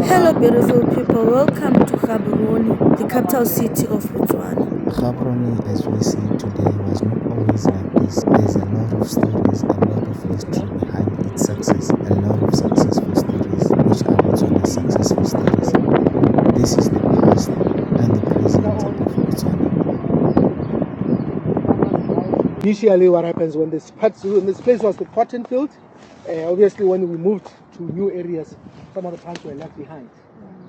Hello beautiful people, welcome to Gaborone, the capital city of Botswana. Gaborone, as we see today, was not always like this. There's a lot of stories, a lot of history behind its success, a lot of successful stories, which are Botswana's successful stories. This is the past and the present of Botswana. Initially, what happens when this place was the cotton field, obviously when we moved to new areas, some of the plants were left behind.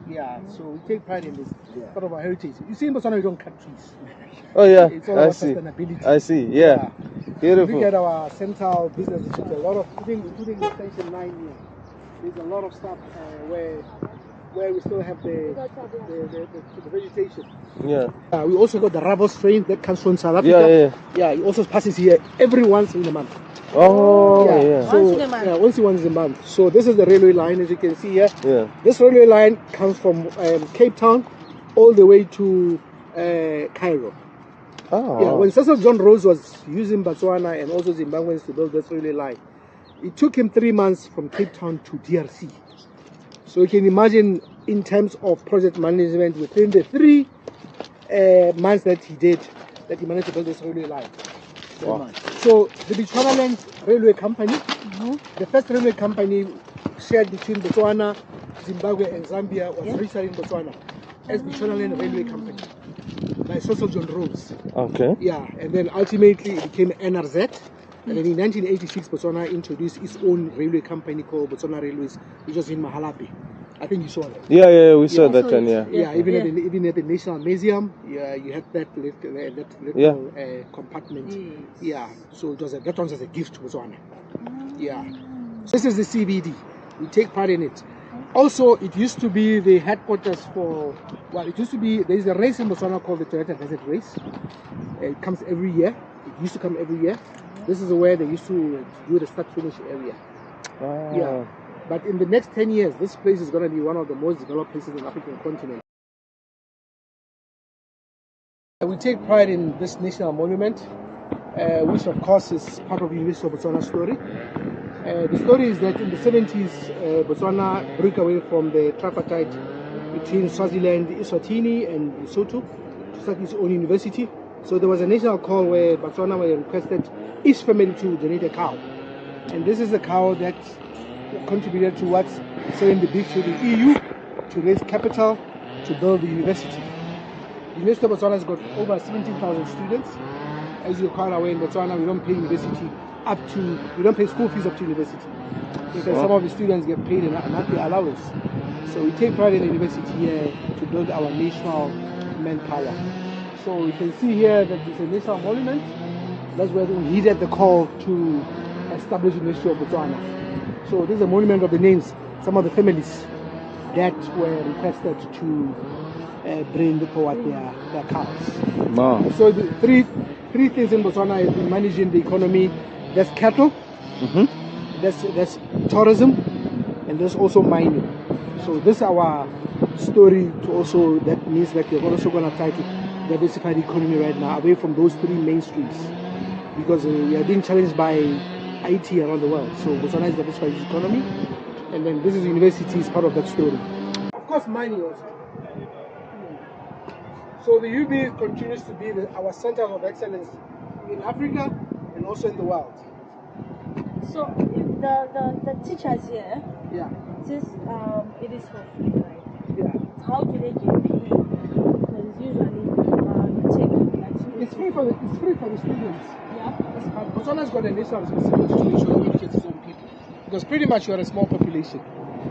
Yeah, so we take pride in this part of our heritage. You see, in Botswana, we don't cut trees. Oh yeah, It's all about sustainability. I see. Yeah. Beautiful. Look at our central business district. A lot of, including Extension 9 here. There's a lot of stuff where we still have the vegetation. Yeah. We also got the rubber strain that comes from South Africa. Yeah. It also passes here every once in a month. Oh, yeah. So, Once in a month. once a month. So this is the railway line, as you can see here. Yeah. This railway line comes from Cape Town all the way to Cairo. Oh. Yeah. When Cecil John Rose was using Botswana and also Zimbabweans to build this railway line, it took him 3 months from Cape Town to DRC. So you can imagine, in terms of project management, within the 3 months that he did, that he managed to build this railway line. Wow. So the Bechuanaland Railway Company, the first railway company shared between Botswana, Zimbabwe and Zambia, was registered in Botswana as Bechuanaland Railway Company by Cecil John Rose. Okay. Yeah, and then ultimately it became NRZ. And then in 1986, Botswana introduced its own railway company called Botswana Railways, which was in Mahalape. I think you saw that. Yeah, we saw that one. Yeah. Yeah, even at the National Museum, you had that little compartment. Yeah, so that one was a gift to Botswana. Yeah, so this is the CBD. We take part in it. Also, it used to be the headquarters for. Well, it used to be. There is a race in Botswana called the Toyota Desert Race. It comes every year. It used to come every year. This is where they used to do the start-finish area. Yeah. But in the next 10 years, this place is going to be one of the most developed places in the African continent. We take pride in this national monument, which of course is part of the University of Botswana story. The story is that in the 70s, Botswana broke away from the tripartite between Swaziland, Eswatini and Lesotho to start its own university. So there was a national call where Botswana were requested each family to donate a cow. And this is a cow that contributed towards selling the beef to the EU to raise capital to build the university. The University of Botswana has got over 17,000 students. As you're quite aware, in Botswana, we don't pay we don't pay school fees up to university. Because some of the students get paid a monthly allowance. So we take pride in the university here to build our national manpower. So you can see here that it's a national monument. That's where we heeded the call to establish the University of Botswana. So this is a monument of the names, some of the families that were requested to bring forward their cows. Wow. So the three things in Botswana is managing the economy. There's cattle, there's tourism, and there's also mining. So this is our story to also, that means that we're also going to try to diversify the economy right now away from those 3 main streams, because we are being challenged by IT around the world. So Botswana is diversifying its economy, and then this is university is part of that story. Of course, mining also. So the UB continues to be our center of excellence in Africa and also in the world. So the teachers here, it is for free, right? Yeah. How do they get paid? Because usually you take It's free for the students. Yeah. Botswana's got a national responsibility to make sure it educates its own people, because pretty much you're a small population,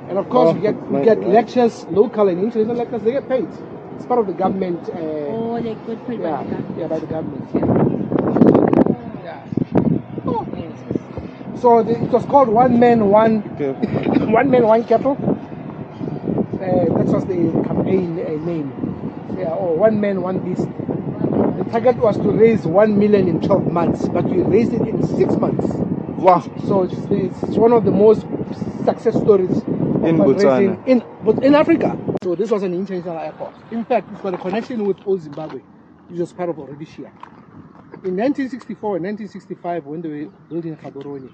and of course we get lectures, local and international lectures. They get paid. It's part of the government. They get paid by the government. Yeah, by the government. Yeah. Oh. So it was called one man, one cattle. That was the campaign name. Yeah, or one man, one beast. The target was to raise 1 million in 12 months, but we raised it in 6 months. Wow. So it's one of the most success stories in Botswana. In Africa. So this was an international airport. In fact, it's got a connection with old Zimbabwe, which was part of Rhodesia. In 1964 and 1965, when they were building Gaborone,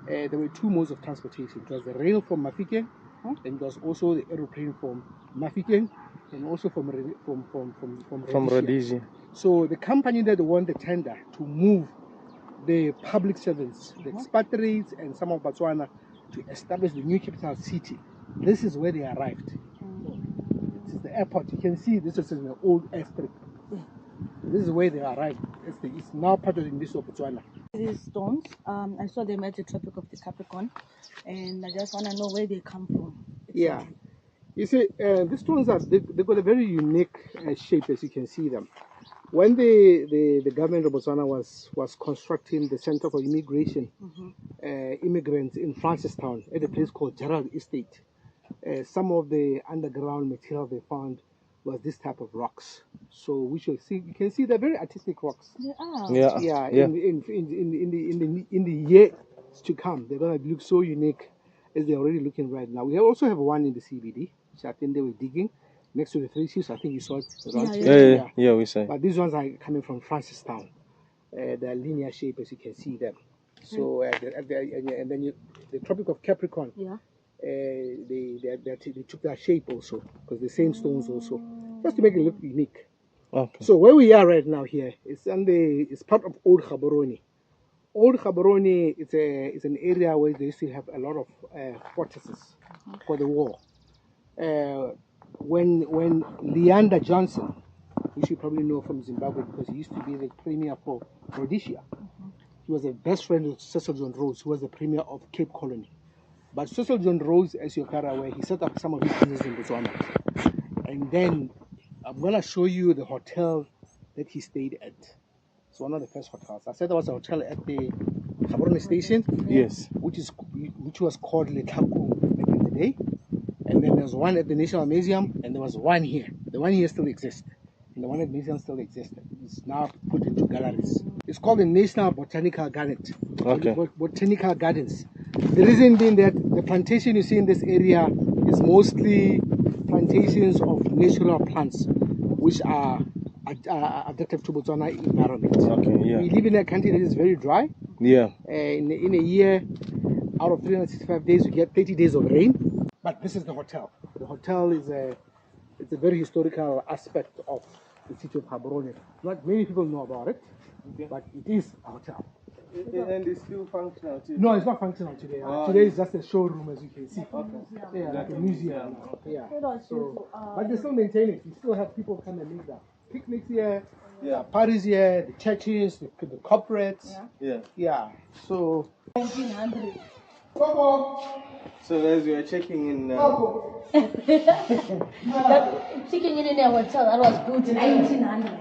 there were 2 modes of transportation. It was the rail from Masichele and it was also the aeroplane from Mafeking and also from Rhodesia. So the company that won the tender to move the public servants, the expatriates and some of Botswana to establish the new capital city. This is where they arrived. This is the airport. You can see this is an old airstrip. This is where they arrived. It's now part of the University of Botswana. These stones, I saw them at the Tropic of the Capricorn, and I just want to know where they come from. Yeah. You see, these stones they've got a very unique shape, as you can see them. When the government of Botswana was constructing the Center for Immigration, immigrants in Francistown at a place called Gerald Estate, some of the underground material they found was this type of rocks. So which you can see they're very artistic rocks. They are. Yeah. In the years to come, they're gonna look so unique as they're already looking right now. We also have one in the CBD, which I think they were digging next to the Three Chiefs. I think you saw it around. Yeah, we say. But these ones are coming from Francistown. They're linear shape, as you can see them. So and then the Tropic of Capricorn. Yeah. They took that shape also, because the same stones also, just to make it look unique. Okay. So where we are right now here, it's part of Old Gaborone. Old Gaborone is an area where they used to have a lot of fortresses for the war. When Leander Johnson, which you probably know from Zimbabwe because he used to be the premier for Rhodesia, he was the best friend of Cecil John Rhodes, who was the premier of Cape Colony. But Cecil John Rhodes, as you're aware, he set up some of his business in Botswana. And then I'm going to show you the hotel that he stayed at. It's one of the first hotels. I said there was a hotel at the Gaborone station. Yes. Which was called Letaku back in the day. And then there's one at the National Museum, and there was one here. The one here still exists. And the one at the museum still exists. It's now put into galleries. It's called the National Botanical Garden. Okay. Botanical Gardens. The reason being that the plantation you see in this area is mostly plantations of natural plants, which are adapted to Botswana environment. Okay, yeah. We live in a country that is very dry. Yeah. In a year, out of 365 days, we get 30 days of rain. But this is the hotel. The hotel is a very historical aspect of the city of Gaborone. Not many people know about it, but it is a hotel. And it's still functional too? No, it's not functional today. Today is just a showroom, as you can see. Yeah, like a museum. Yeah. So, but they still maintain it. You still have people come and make that picnics here, parties here, the churches, the corporates. Yeah. So 1900. So as we are checking in Checking in a hotel that was built in 1900.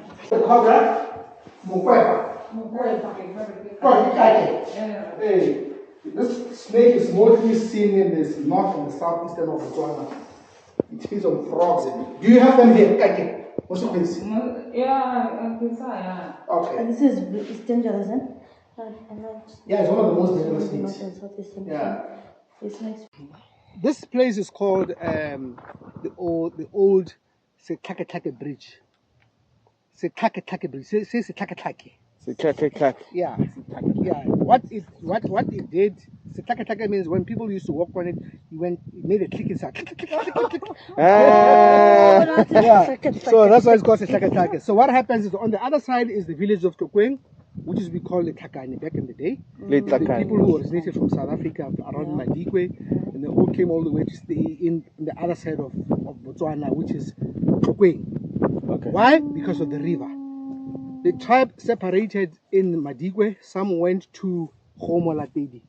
Hey, this snake is mostly seen in the north and the southeastern of Botswana. It feeds on frogs. Do you have them here? Kake. What's your face? Yeah, I saw, yeah. Okay. This is dangerous, eh? Yeah, it's one of the most dangerous things. Yeah. This place is called the old Setlakatake Bridge. Setlakatake Bridge. Say Setlakatake. Yeah. Yeah. What it did, Setlakatake means when people used to walk on it, it made a clicking sound. Yeah. So that's why it's called Setlakatake. So what happens is on the other side is the village of Tokweng, which is we call Letakane back in the day. The people who originated from South Africa around Madikwe, and they all came all the way to stay in the other side of Botswana, which is Tokweng. Okay. Why? Because of the river. The tribe separated in Madikwe. Some went to Homolatedi,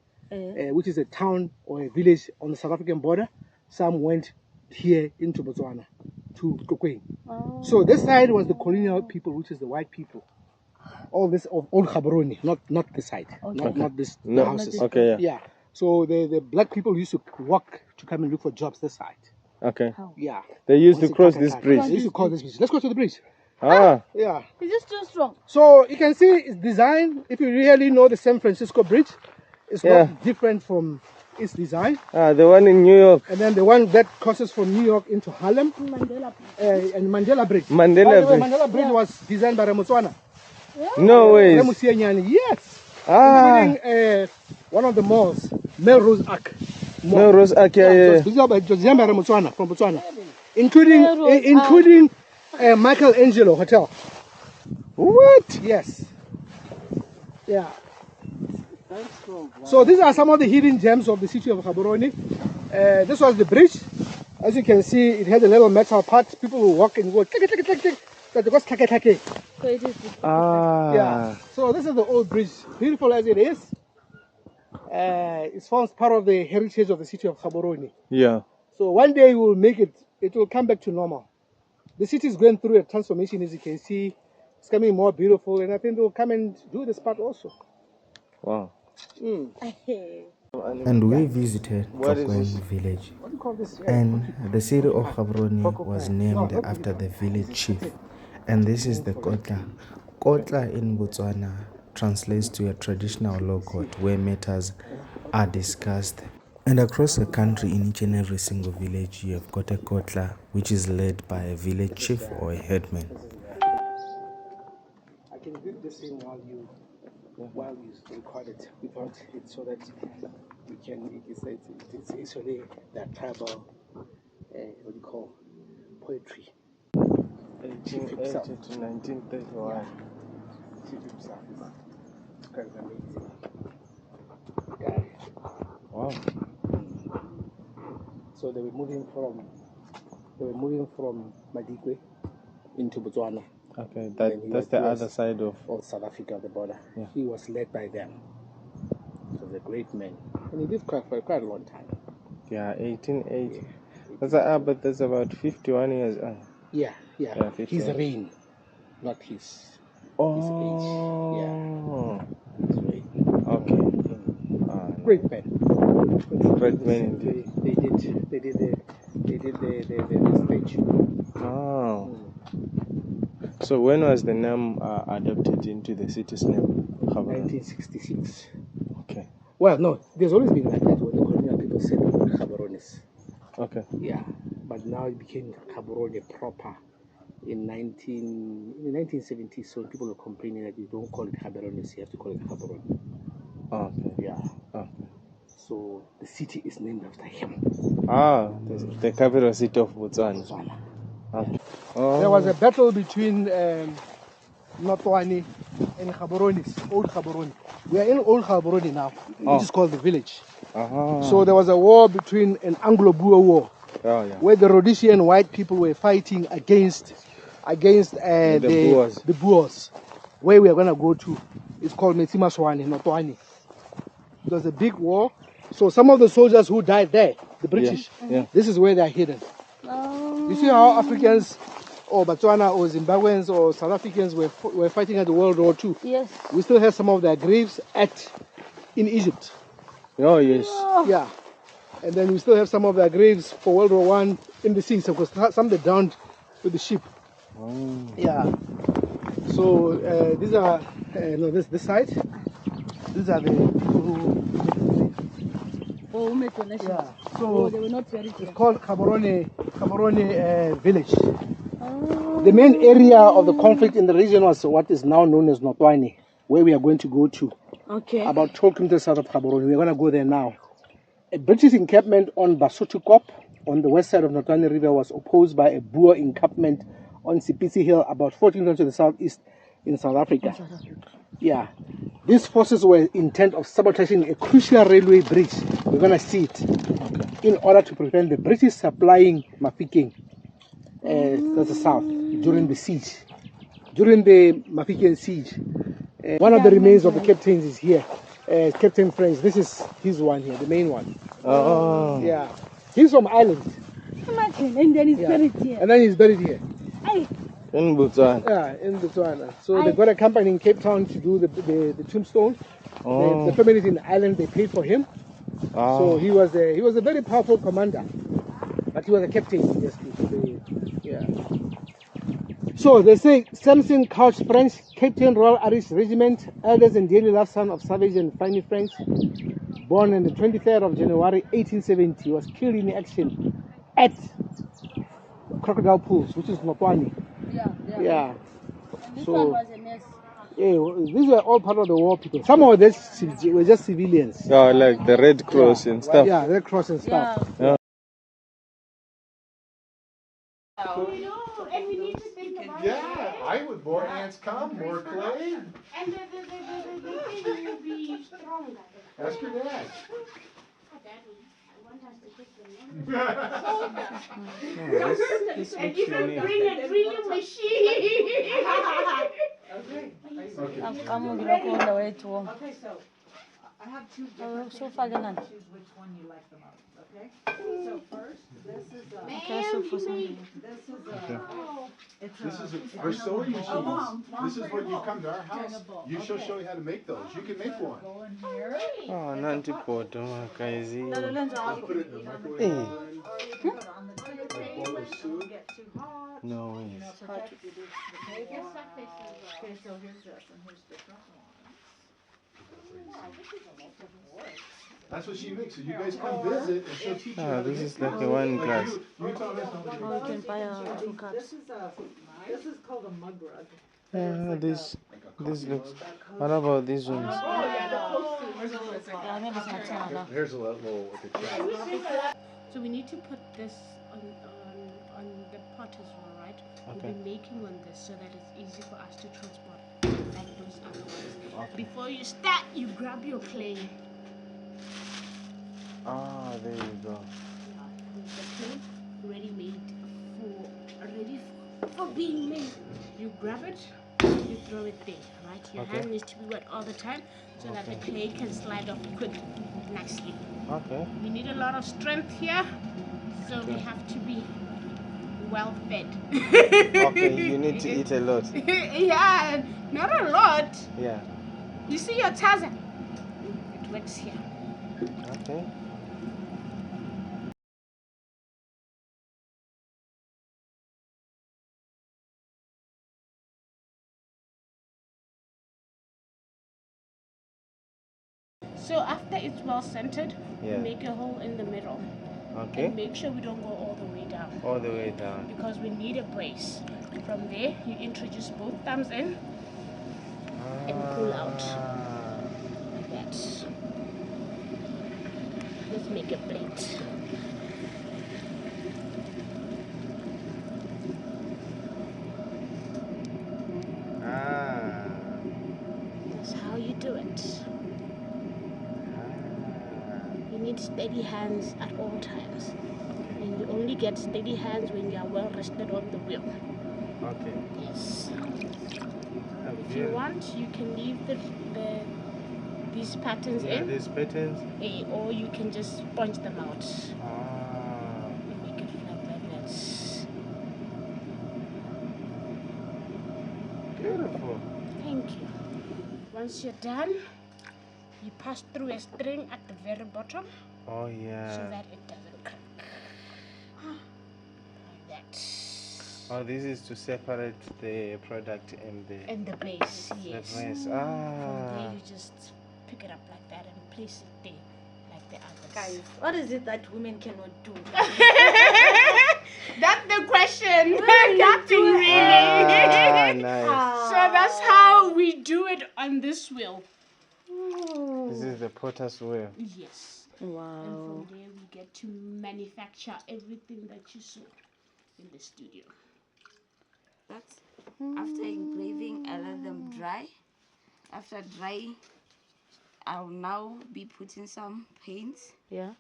which is a town or a village on the South African border. Some went here into Botswana to Tokweng. So this side was the colonial people, which is the white people. All this of Old Gaborone, not this side, not this the houses. Okay, yeah. So the black people used to walk to come and look for jobs this side. Okay. Yeah. They used to cross this bridge. They used to cross this bridge. Let's go to the bridge. Ah. Yeah. Is this too strong? So you can see its design. If you really know the San Francisco Bridge, it's not different from its design. The one in New York. And then the one that crosses from New York into Harlem. Mandela. And Mandela Bridge. Mandela Bridge. Mandela Bridge was designed by Botswana. No way. Yes. Ah. Including one of the malls, Melrose Arc. No, Rose Akia. From Botswana, including Michelangelo Hotel. What? Yes. Yeah. So these are some of the hidden gems of the city of Gaborone. This was the bridge. As you can see, it had a little metal part. People will walk and go click, click, click, click. That goes click, click, click. So it is. Yeah. So this is the old bridge. Beautiful as it is. It forms part of the heritage of the city of Gaborone. Yeah. So one day we will make it. It will come back to normal. The city is going through a transformation, as you can see. It's becoming more beautiful, and I think they will come and do this part also. Wow. And we visited Tlokwen village, What do you call this? and the city of Gaborone was named after the village chief. And this is the Kotla. Kotla in Botswana translates to a traditional law court where matters are discussed. And across the country, in each and every single village, you have got a Kotla, which is led by a village chief or a headman. I can do this thing while you record it without it, so that we can. It's actually that tribal, what do you call, poetry. 1880 to 1931. Chief himself is kind of amazing guy. Wow. So they were moving from Madikwe into Botswana. Okay, that's the other side of South Africa, the border. Yeah. He was led by them. He was a great man, and he lived for quite a long time. Yeah, 1880. Yeah. But that's about 51 years. Yeah. 51. His reign, not his age. Yeah, his reign. Okay. Great man. Great man indeed. They did the statue. Oh. So when was the name adopted into the city's name? 1966. Okay. Well, no, there's always been like that when the colonial people said the word Gaborone. Okay. Yeah, but now it became Gaborone proper in the 1970s. So people were complaining that you don't call it Gaborone, you have to call it Gaborone. Okay. Yeah. Okay. So the city is named after him. The capital city of Botswana. Okay. There was a battle between Notwani and Gaborone, Old Gaborone. We are in Old Gaborone now, which is called the village. So there was a war between an Anglo-Boer war, where the Rhodesian white people were fighting against the Boers. Where we are going to go to, it's called Mesimaswane, Notwani. It was a big war. So some of the soldiers who died there, the British, this is where they are hidden. You see how Africans or Botswana or Zimbabweans or South Africans were fighting at the World War II? Yes. We still have some of their graves in Egypt. Oh, yes. Yeah. And then we still have some of their graves for World War I in the sea, because some they drowned with the ship. Yeah. So these are, this side. These are the people who made donations. Yeah. So they were not very it's called Gaborone village. The main area of the conflict in the region was what is now known as Notwani, where we are going to go to. Okay. About 12 kilometers south of Gaborone. We're going to go there now. A British encampment on Basotho on the west side of Notwani River was opposed by a Boer encampment on Sipisi Hill, about 14 kilometers to the southeast in South Africa. Yeah. These forces were intent of sabotaging a crucial railway bridge. We're going to see it. In order to prevent the British supplying Mafeking to the south during the siege. During the Mafeking siege, one of the remains of the captains is here. Captain French. This is his one here, the main one. Oh. Yeah. He's from Ireland. Imagine, and then he's buried here. And then he's buried here. In Botswana. Yeah, in Botswana. So they got a company in Cape Town to do the tombstone. The family in Ireland, they paid for him. So he was a very powerful commander, but he was a captain. Yeah. So they say Samson Couch French, Captain Royal Irish Regiment, eldest and dearly loved son of Savage and Fanny French, born on the 23rd of January 1870, was killed in action at Crocodile Pools, which is Notwani. Yeah. And this So, one was a nurse. Yeah, these were all part of the war people. Some of them were just civilians. Yeah, like the Red Cross and stuff. Yeah, Red Cross and stuff. Yeah. And we need to think about I would. More ants come, more clay. and the thing will be stronger. Ask your dad. Daddy, I want us to take the land. This And looks even unique. bring a drilling machine. Okay. I'm on the way to home. Okay, so I have two different So things. far, You Ganan. choose which one you like the most, okay? So first, this is a, Can I soup for something? this is Okay. a, it's This is it's our sewing a machines. Mom, This is bring when a you bowl. come to our house. Bring a bowl. You shall Okay. show you how to make those. You can make one. Go in here. Oh, nanti poto guys. Just put it in the microwave. Hey. Or you can put it on the A table. bowl of Don't soup. get too hot. No way. You know, protect the table. Okay, so here's this, and here's different ones. That's what she makes. So you guys come visit and she'll teach you how Ah, to this make is like those. a wine glass. You taught us how to Or make you can buy 2 cups. This is called a mug rug. This looks. What about these ones? Yeah, maybe some time. Here's a little So we need to put this on the pot as well, right? Okay. We'll be making on this so that it's easy for us to transport like those other ones. Okay. Before you start, you grab your clay. Ah, there you go. The clay ready made for being made. You grab it, you throw it there, right? Your Okay. hand needs to be wet all the time so that the clay can slide off quick, nicely. Okay. We need a lot of strength here, so we Okay. have to be well fed. Okay, you need to eat a lot. Yeah, not a lot. Yeah. You see your Tarzan? It works here. Okay. So after it's well centered, Yeah. we make a hole in the middle. Okay. And make sure we don't go all the way down, All the way down. because we need a brace. From there, you introduce both thumbs in and pull out Ah. like that. Let's make a plate. Ah. That's how you do it. You need steady hands at all times. And you only get steady hands when you are well rested on the wheel. Okay. Yes. If you want, you can leave these patterns Yeah, in, these patterns. or you can just sponge them out Ah. and make it flat like that. Beautiful. Thank you. Once you're done, you pass through a string at the very bottom Oh so yeah. that it doesn't crack. Like that. Oh, this is to separate the product and the And the base, yes. base. From Ah. there, you just pick it up like that and place it there, like the others. Guys, what is it that women cannot do? That's the question. Nothing really. Ah, nice. So that's how we do it on this wheel. This is the potter's wheel. Yes. And Wow. from there we get to manufacture everything that you saw in the studio. That's after engraving, I let them dry. After drying, I'll now be putting some paints Yeah,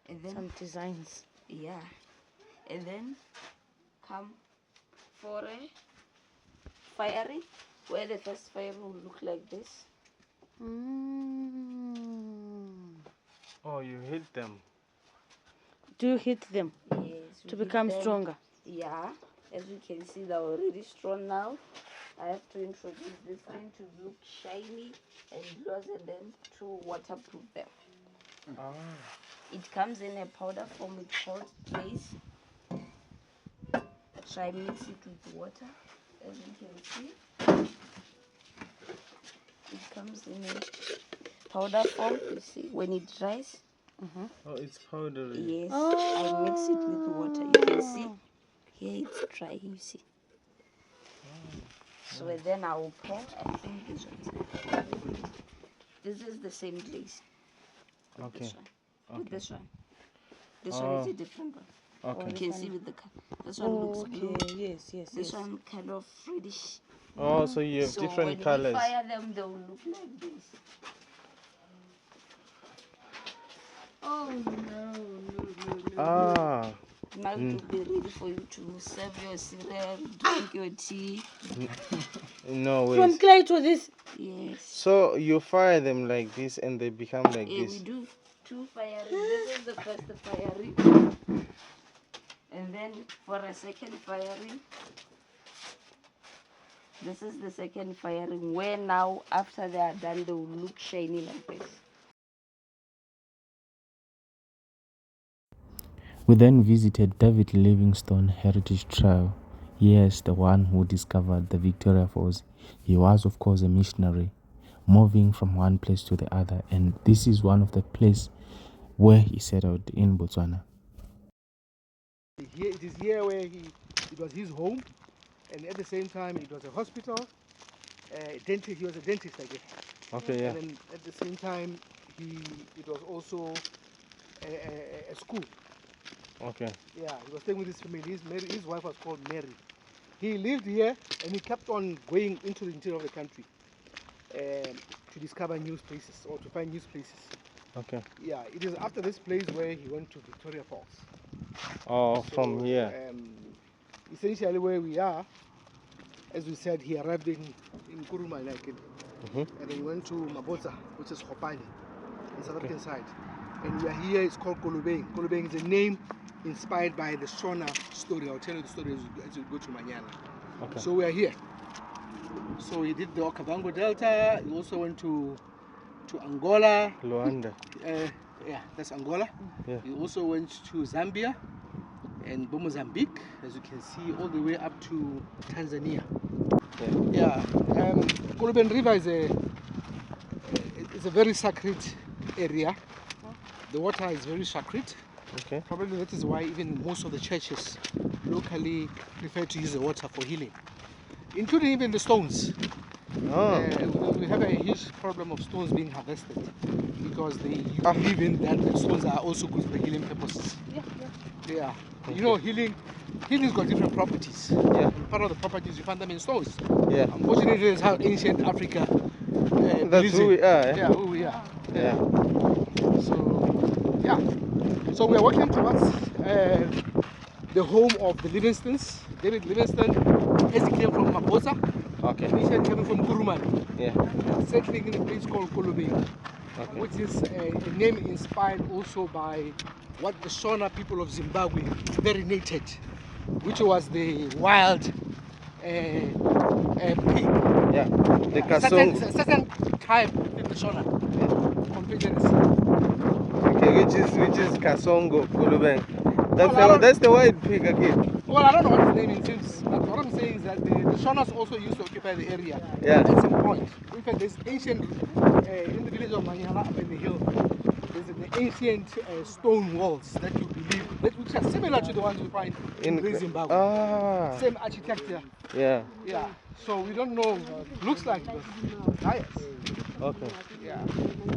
and then some designs. yeah, and then come for a firing, where the first fire will look like this. Oh, you hit them. Do you hit them Yes, to we become hit them. stronger? Yeah, as you can see, they're already strong now. I have to introduce this thing to look shiny and gloss, and then to waterproof them. Ah. It comes in a powder form, it's called paste. So I mix it with water, as you can see. It comes in a powder form, you see, when it dries. Oh, it's powdery. Yes, I mix it with water. You can see, here it's dry, you see. So then I will pour. I think this one's this is the same glaze. Okay. This one. With this one. This Oh. one is a different one. Okay. You can see with the this one looks blue. Yes. This one kind of reddish. Oh, so you have So different when colors. we fire them, they'll look like this. Oh no. Ah. Now it will be ready for you to serve your cereal, drink your tea. No way. From clay to this. Yes. So you fire them like this and they become like Yeah, this. we do 2 firing. This is the first firing. And then for a second firing, this is the second firing, where now after they are done, they will look shiny like this. We then visited David Livingstone Heritage Trail. Yes, the one who discovered the Victoria Falls. He was, of course, a missionary, moving from one place to the other, and this is one of the places where he settled in Botswana. Here, it is here where it was his home, and at the same time it was a hospital, dentist. He was a dentist, I guess. Okay, yeah. And then at the same time, it was also a school. Okay. Yeah, he was staying with his family. His wife was called Mary. He lived here, and he kept on going into the interior of the country to discover new places or to find new places. Okay. Yeah, it is after this place where he went to Victoria Falls. Oh, So, from here. Essentially where we are, as we said, he arrived in Kuruma, and then he went to Mabotsa, which is Hopani, on the South African side. And we are here, it's called Kolobeng. Kolobeng is a name inspired by the Shona story. I'll tell you the story as we go to Manyana. Okay. So we are here. So he did the Okavango Delta, he also went to Angola. Luanda. Yeah, that's Angola. Yeah. He also went to Zambia and Mozambique, as you can see, all the way up to Tanzania. Yeah. Kolobeng River is a very sacred area. The water is very sacred. Okay. Probably that is why even most of the churches locally prefer to use the water for healing, including even the stones. Oh. We have a huge problem of stones being harvested because they believe in that the stones are also good for healing purposes. Yeah. Okay. You know, healing's got different properties. Yeah. And part of the properties you find them in stones. Yeah. Unfortunately, that's how ancient Africa. That's who we are. Yeah, who we are. Yeah. So, yeah. So we are walking towards the home of the Livingstones. David Livingstone, as he came from Mabotsa. Okay. Initially coming from Kurumani. Yeah. Settling in a place called Kolobeng, which is a name inspired also by what the Shona people of Zimbabwe marinated, which was the wild pig. Yeah. The kasong. Certain type within the Shona confederacy. Okay, which is kasongo, Kolobeng. That's the white pig again. Well, I don't know what his name is, but what I'm saying is that the Shonas also used to occupy the area Yeah. at some point. In fact, there's ancient, in the village of Manyala up in the hill, there's an ancient stone walls that you believe, which are similar to the ones you find in Zimbabwe. Ah. Same architecture. Yeah. Yeah. So we don't know, looks like it was giants. Okay. Yeah.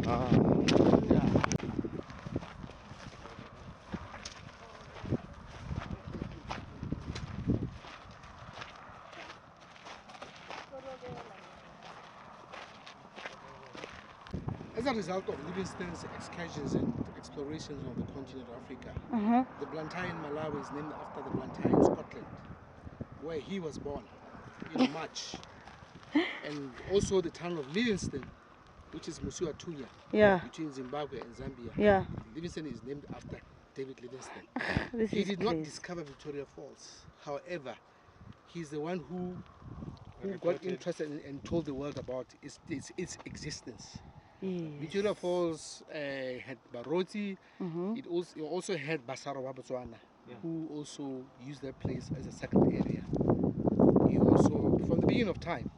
Ah. Yeah. As a result of Livingstone's excursions and explorations of the continent of Africa, the Blantyre in Malawi is named after the Blantyre in Scotland, where he was born in March. And also the town of Livingstone, which is Musuatunya, between Zimbabwe and Zambia. Yeah. Livingstone is named after David Livingstone. This He is did crazy. not discover Victoria Falls. However, he's the one who got interested and told the world about its existence. Yes. Victoria Falls had Baroti. It also had Gaborone Botswana, who also used that place as a sacred area. He also, from the beginning of time,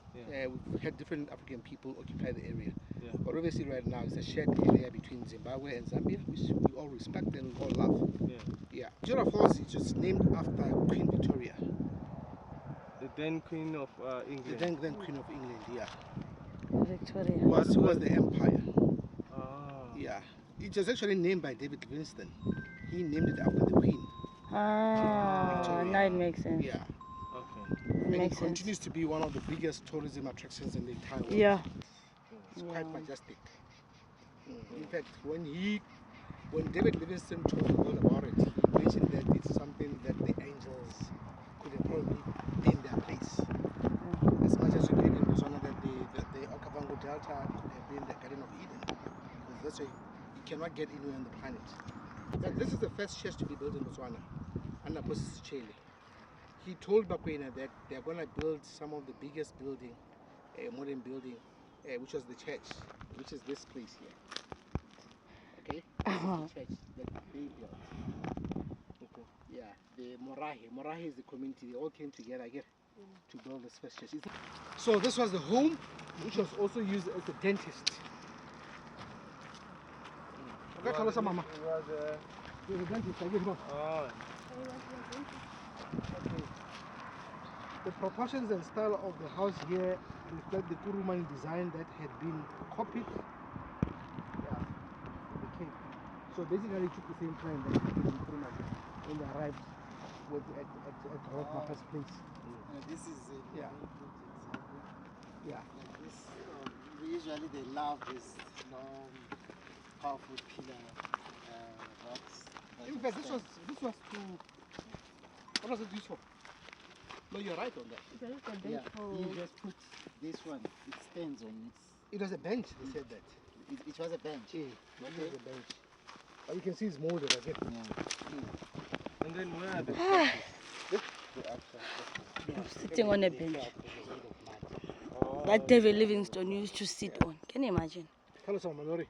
we've had different African people occupy the area. But obviously right now it's a shared area between Zimbabwe and Zambia, which we all respect and we all love. Victoria Falls is just named after Queen Victoria. then Queen of England. Then Queen of England, yeah. Victoria. Was the empire. Ah. Yeah. It was actually named by David Livingstone. He named it after the Queen. Victoria. Now it makes sense. Yeah. Okay. And it Makes sense. continues to be one of the biggest tourism attractions in the entire world. Yeah. It's quite majestic. In fact, when David Livingstone told the world about it, he mentioned that it's something that the angels could have probably been their place. As much as you believe in Botswana that the Okavango Delta could have been the Garden of Eden. Because that's why you cannot get anywhere on the planet. But this is the first church to be built in Botswana, under Masichele. He told Bakwena that they're going to build some of the biggest building, modern building, which was the church, which is this place here. Okay? This is the church that they built. Okay. Yeah, the Morahe is the community. They all came together again to build this first church. So this was the home, which was also used as a dentist. Okay, tell us, Mama. It was He was a dentist. I give it up. oh. Okay. The proportions and style of the house here reflect the Kurumani design that had been copied the Cape. So basically they took the same plan that they did in Kurumani when they arrived at Rothmacher's place. This is Yeah. Yeah. like this. Usually they love this long, powerful pillar rocks. In fact, this was to. What was it used for? No, you're right on that. Yeah, you just put this one. It stands on It was a bench. They said that. it was a bench. Yeah, it was a bench. But you can see it's molded again. Yeah. And then where are the Sitting on a bench that David Livingstone used to sit on. Can you imagine? Tell us, Manori.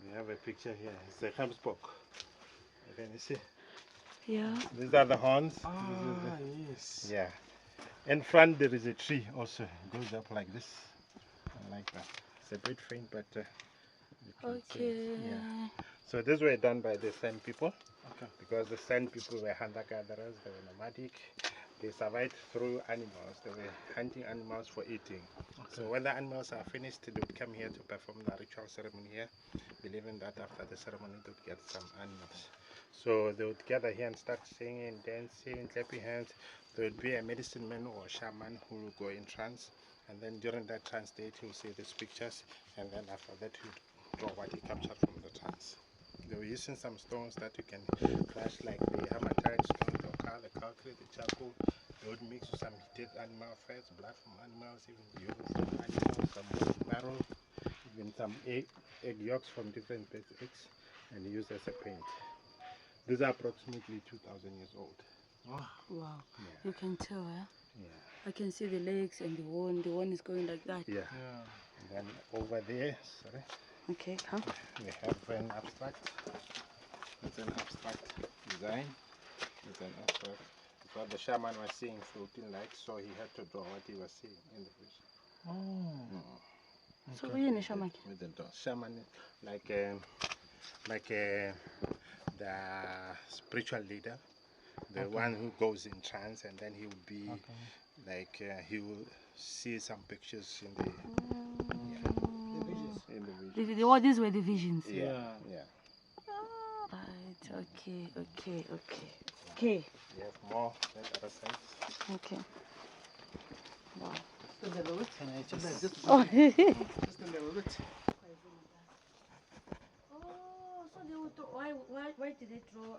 We have a picture here. It's a hamspock. Can you see? Yeah. These are the horns. Yes. Yeah. In front there is a tree also. It goes up like this. I like that. It's a bit faint, but you can see it. Yeah. So these were done by the San people. Okay. Because the San people were hunter-gatherers, they were nomadic. They survived through animals. They were hunting animals for eating. Okay. So when the animals are finished, they would come here to perform the ritual ceremony here, believing that after the ceremony they would get some animals. So they would gather here and start singing, dancing, clapping hands. There would be a medicine man or a shaman who will go in trance, and then during that trance state he will see these pictures, and then after that he would draw what he captured from the trance. They were using some stones that you can crush, like the hematite stone, the calcrete, the charcoal. They would mix with some heated animal fats, blood from animals, even urine from animals, some marrow, even some egg yolks from different birds' eggs, and use as a paint. These are approximately 2,000 years old. Wow. Yeah. You can tell, eh? Yeah. I can see the legs and the one. The one is going like that. Yeah. And then over there, sorry. Okay, come. We have an abstract. It's an abstract design. It's an abstract. It's what the shaman was seeing floating like, so he had to draw what he was seeing in the vision. So we're in a shaman. With the draw. Shaman, like the spiritual leader, the one who goes in trance, and then he will be like he will see some pictures in the What these were the visions. yeah. Right. Okay. We have more on the other side. Okay. Wow. Can I just Oh. Just a little bit. Oh, so they would why did they draw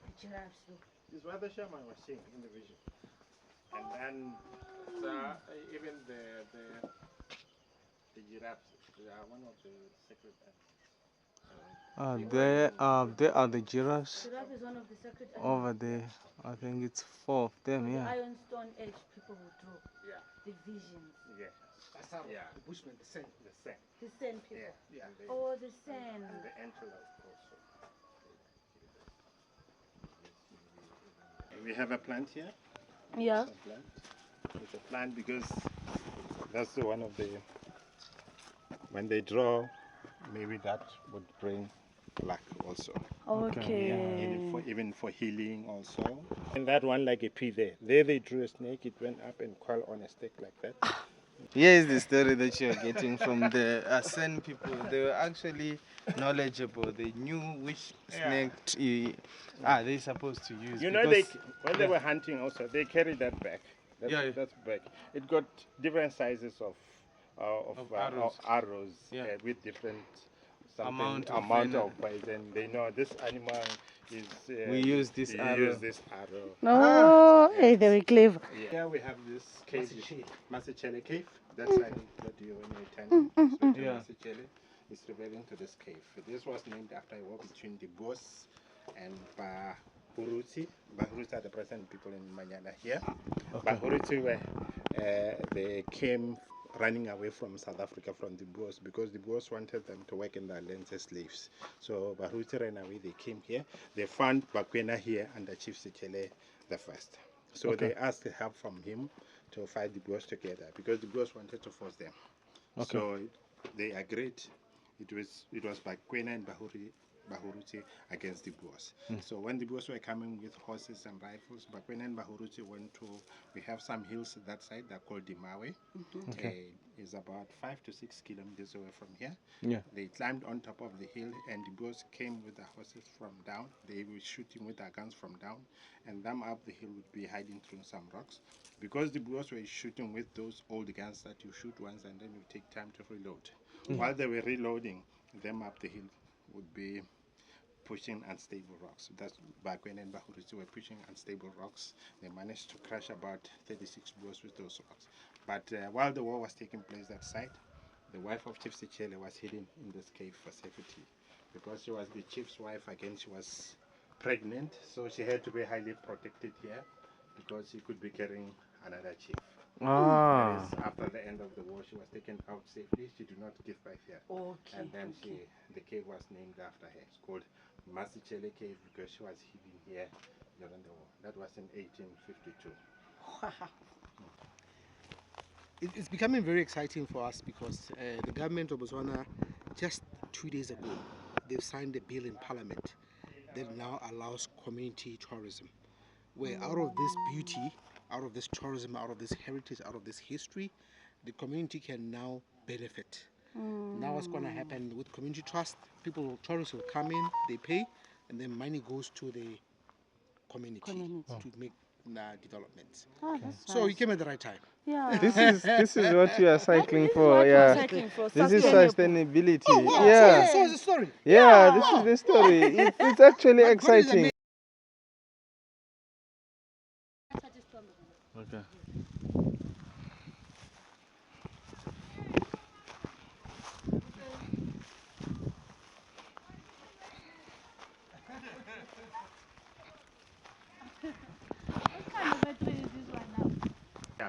the giraffes though? This is what the shaman was seeing in the vision. And then even the giraffes, they are one of the sacred animals. There are the giraffes Giraffe is one of the sacred animals. over there. I think it's 4 of them, The yeah. Iron Stone Age people would draw. Yeah. The visions. Yeah. The Bushmen, the Sen. The same. The sand people. Yeah. Oh, the sand. And the antelope also. We have a plant here. Yeah. It's a plant. It's a plant because that's one of the, when they draw, maybe that would bring luck also. Okay. Yeah, even for healing also. And that one like a pea there. There they drew a snake, it went up and coiled on a stick like that. Here is the story that you're getting from the Sen people. They were actually knowledgeable. They knew which snake they're supposed to use. You know, when they were hunting also, they carried that back. That's back. It got different sizes of arrows with different amount of poison. They know this animal is. We use this arrow. No, hey, they were clever. Yeah. Here we have this cave, Masichele cave. That's I think what you when you attend. Masichele is referring to this cave. This was named after a war between the Boers and Bahuruti. Bahuruti are the present people in Manyana here. Bahuruti were they came running away from South Africa from the Boers because the Boers wanted them to work in their lands as slaves. So Bahuruti ran away. They came here. They found Bakwena here under Chief Sechele the first. So they asked help from him to fight the Boers together because the Boers wanted to force them. So they agreed. It was Bakwena and Bahuruti against the Boers. So when the Boers were coming with horses and rifles, Bakwena and Bahuruti went to, we have some hills that side, they're called Dimawe. It's about 5 to 6 kilometers away from here. They climbed on top of the hill and the Boers came with the horses from down. They were shooting with their guns from down, and them up the hill would be hiding through some rocks. Because the Boers were shooting with those old guns that you shoot once and then you take time to reload. While they were reloading, them up the hill would be pushing unstable rocks. That's Bakwena and Bahuruti were pushing unstable rocks. They managed to crush about 36 Boers with those rocks. But while the war was taking place that side, the wife of Chief Sechele was hidden in this cave for safety. Because she was the chief's wife, again she was pregnant, so she had to be highly protected here because she could be carrying another chief. After the end of the war, she was taken out safely. She did not give birth here. And then the cave was named after her. It's called Masichele Cave because she was hidden here during the war. That was in 1852. It's becoming very exciting for us because the government of Botswana, just 2 days ago, they've signed a bill in Parliament that now allows community tourism, where out of this beauty, out of this tourism, out of this heritage, out of this history, the community can now benefit. Now what's going to happen with community trust, tourists will come in, they pay, and then money goes to the community to make developments. So you came at the right time. This is what you are cycling for. This is sustainability. So is the story. This is the story. It's actually exciting.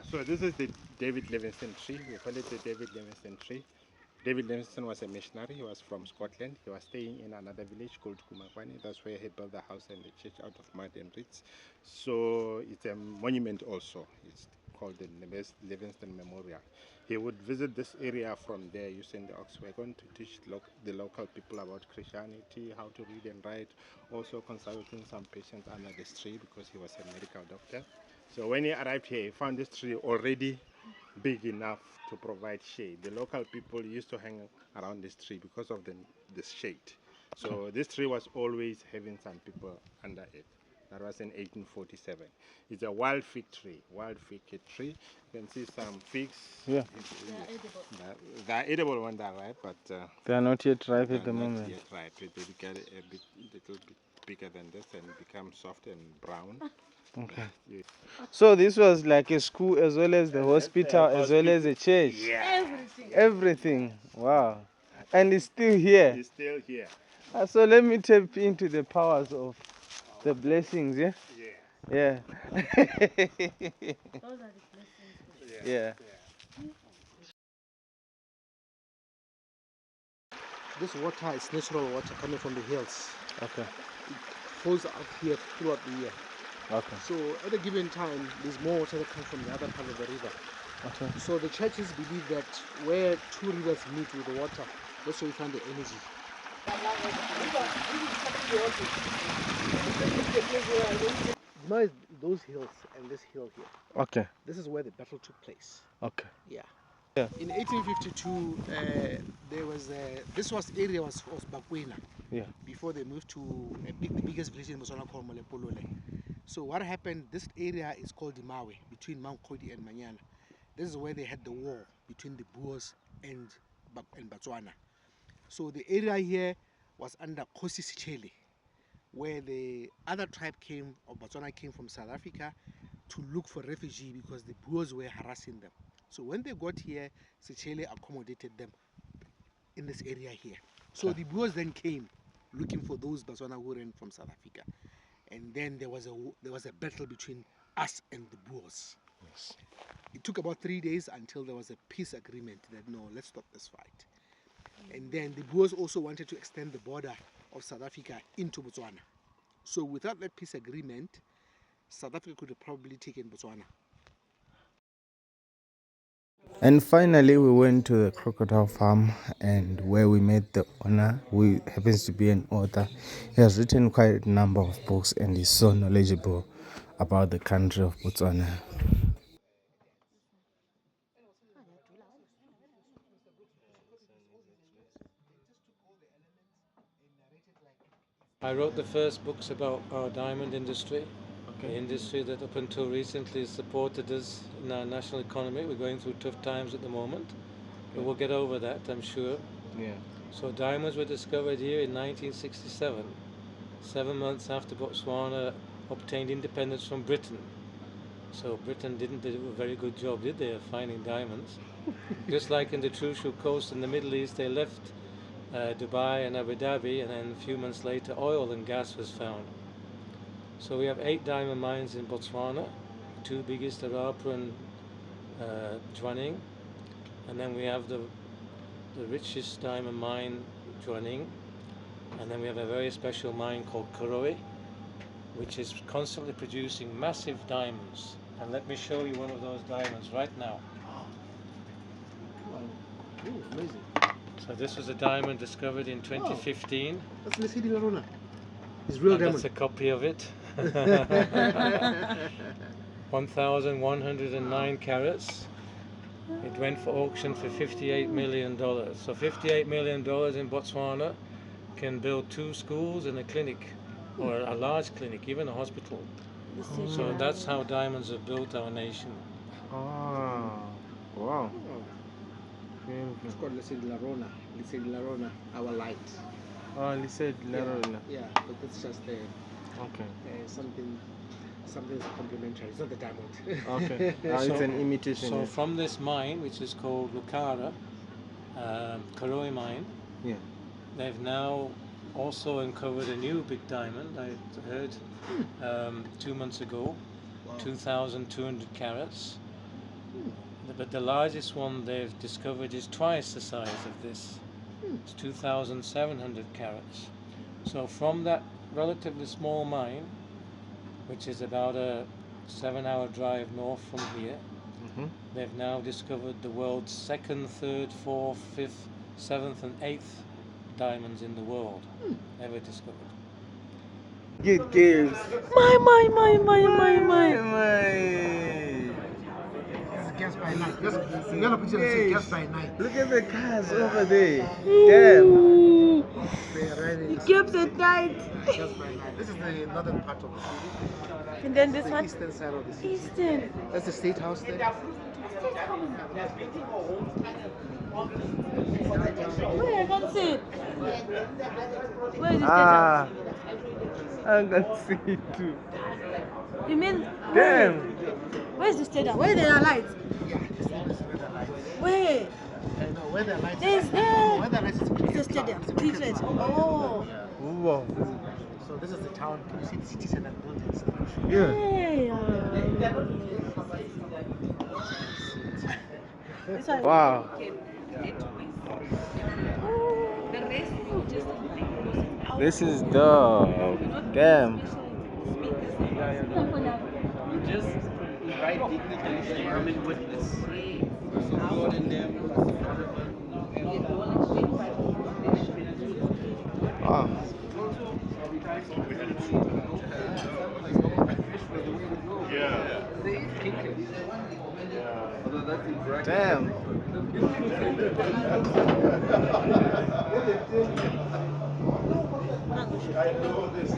So this is the David Livingstone tree. We call it the David Livingstone tree. David Livingstone was a missionary. He was from Scotland. He was staying in another village called Kumakwani. That's where he built the house and the church out of mud and reeds. So it's a monument also. It's called the Livingstone Memorial. He would visit this area from there using the ox wagon to teach the local people about Christianity, how to read and write, also consulting some patients under this tree because he was a medical doctor. So when he arrived here, he found this tree already big enough to provide shade. The local people used to hang around this tree because of this shade. So this tree was always having some people under it. That was in 1847. It's a wild fig tree. You can see some figs. Yeah. They're edible when they're ripe, but they are not yet ripe at the moment. Not yet ripe. They get a little bit bigger than this and become soft and brown. So this was like a school as well as the hospital as well as a church. Everything. Wow. And it's still here. It's still here. So let me tap into the powers of the blessings, yeah? Those are the blessings. This water is natural water coming from the hills. Okay. It falls out here throughout the year. Okay. So at a given time, there's more water that comes from the other part of the river. Okay. So the churches believe that where two rivers meet with the water, that's where you find the energy. Now is those hills and this hill here. Okay. This is where the battle took place. Okay. Yeah. In 1852, there was this area was Bakwena. Yeah. Before they moved to the biggest village in Botswana called Molepolole. So what happened? This area is called Dimawe, between Mount Kodi and Manyana. This is where they had the war between the Boers and Botswana. So the area here was under Masichele, where the other tribe of Botswana came from South Africa to look for refugee because the Boers were harassing them. So when they got here, Masichele accommodated them in this area here. So the Boers then came looking for those Botswana who ran from South Africa, and then there was a battle between us and the Boers. Yes. It took about 3 days until there was a peace agreement that no, let's stop this fight. And then the Boers also wanted to extend the border of South Africa into Botswana. So without that peace agreement, South Africa could have probably taken Botswana. And finally, we went to the crocodile farm, and where we met the owner, who happens to be an author. He has written quite a number of books and is so knowledgeable about the country of Botswana. I wrote the first books about our diamond industry, the industry that up until recently supported us in our national economy. We're going through tough times at the moment, but we'll get over that, I'm sure. Yeah. So diamonds were discovered here in 1967, 7 months after Botswana obtained independence from Britain. So Britain didn't do a very good job, did they, of finding diamonds? Just like in the Trucial Coast in the Middle East, they left Dubai and Abu Dhabi, and then a few months later oil and gas was found. So we have 8 diamond mines in Botswana. The 2 biggest are Apra and Jwaneng, and then we have the richest diamond mine, Jwaneng, and then we have a very special mine called Koroe, which is constantly producing massive diamonds. And let me show you one of those diamonds right now. Ooh, amazing. So this was a diamond discovered in 2015. That's Lesedi Larona. It's real diamond. That's a copy of it. 1,109 carats. It went for auction for $58 million. So $58 million in Botswana can build 2 schools and a clinic, or a large clinic, even a hospital. So that's how diamonds have built our nation. Oh, wow. It's called Lesedi Larona, our light. Oh, Lesedi Larona. Yeah, but it's just something is complementary. It's not the diamond. Okay. It's an imitation. So from this mine, which is called Lukara, Koroe mine, they've now also uncovered a new big diamond. I heard 2 months ago, 2,200 carats. But the largest one they've discovered is twice the size of this. It's 2,700 carats. So from that relatively small mine, which is about a 7-hour drive north from here, they've now discovered the world's 2nd, 3rd, 4th, 5th, 7th and 8th diamonds in the world ever discovered. Good games. Gas by night. You're gonna picture the gas by night. Look at the cars over there. Damn. It keeps at night. Gas by night. This is the northern part of the city. And then this the one? Eastern side of the city. Eastern. That's the State House there. Where? I can't see it. Where is the State Ah, House? I can see it too. You mean? Damn. Where's the State House? Where there are lights? Yeah, this is where the lights. Where? No, where the lights. There's where the lights is the stadium. Cricket. Oh. Wow. So this is the town. Can you see the city center buildings? Yeah. Hey. Wow. This is dope. Damn. Just invite dignitaries to come and witness. God in them. Yeah. They eat kinkers. Yeah. Although that's in brackets. Damn. I know this.